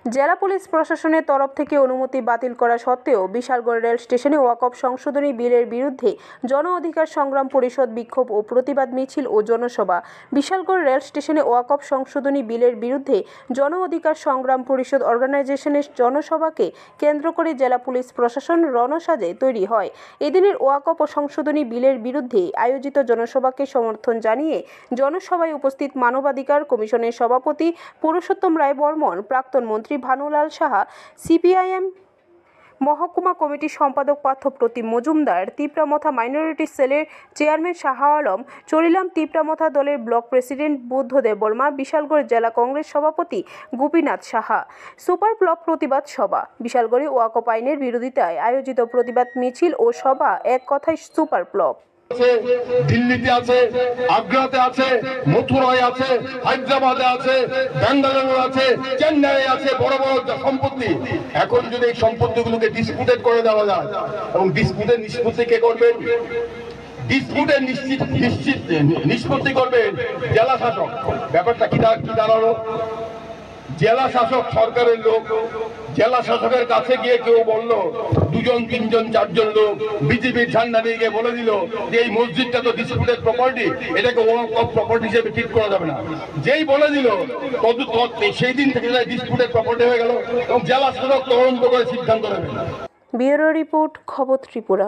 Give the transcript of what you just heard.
জেলা পুলিশ প্রশাসনের তরফ থেকে অনুমতি বাতিল করা সত্ত্বেও বিশালগড় রেল স্টেশনে ওয়াকফ সংশোধনী বিলের বিরুদ্ধে জন অধিকার সংগ্রাম পরিষদ বিক্ষোভ ও প্রতিবাদ মিছিল ও জনসভা। বিশালগড় রেল স্টেশনে ওয়াকফ সংশোধনী বিলের বিরুদ্ধে জন অধিকার সংগ্রাম পরিষদ অর্গানাইজেশনের জনসভাকে কেন্দ্র করে জেলা পুলিশ প্রশাসন রণসাজে তৈরি হয়। এদিনের ওয়াকফ সংশোধনী বিলের বিরুদ্ধে আয়োজিত জনসভাকে সমর্থন জানিয়ে জনসভায় উপস্থিত মানবাধিকার কমিশনের সভাপতি পুরুষোত্তম রায় বর্মন, প্রাক্তন মন্ত্রী ভানুলাল সাহা, সিপিআইএম মহকুমা কমিটির সম্পাদক পার্থপ্রতিম মজুমদার, তিপ্রামথা মাইনরিটি সেলের চেয়ারম্যান শাহ আলম, চরিলাম তিপ্রামথা দলের ব্লক প্রেসিডেন্ট বুদ্ধদেব বর্মা, বিশালগড় জেলা কংগ্রেস সভাপতি গোপীনাথ সাহা। সুপার ব্লক প্রতিবাদ সভা। বিশালগড়ে ওয়াকফ আইনের বিরোধিতায় আয়োজিত প্রতিবাদ মিছিল ও সভা এক কথায় সুপার ব্লক। দিল্লিতে আছে, আগ্রাতে আছে, মথুরায় আছে, হায়দ্রাবাদে আছে, বেঙ্গালুরু আছে, চেন্নাই আছে, বড় বড় সম্পত্তি। এখন যদি এই সম্পত্তিগুলোকে ডিসপুটেড করে দেওয়া যায়, এবং ডিসপুটের নিষ্পত্তি কে করবেন? ডিসপুটের নিষ্পত্তি করবেন জেলা শাসক। ব্যাপারটা কি দাঁড়ালো? জেলা শাসক সরকারের লোক, জেলা শাসকের কাছে গিয়ে কেউ বলল, দুজন তিনজন চারজন লোক বিজেপির ঝান্ডা নিয়ে গিয়ে বলে দিল যে এই মসজিদটা তো ডিসপুটেড প্রপার্টি, এটাকে ওয়াকফ প্রপার্টি হিসেবে ট্রিট করা যাবে না। যেই বলে দিল সেই দিন থেকে ডিসপুটেড প্রপার্টি হয়ে গেল এবং জেলা শাসক তদন্ত করে সিদ্ধান্ত নেবেন। ব্যুরো রিপোর্ট, খবর ত্রিপুরা।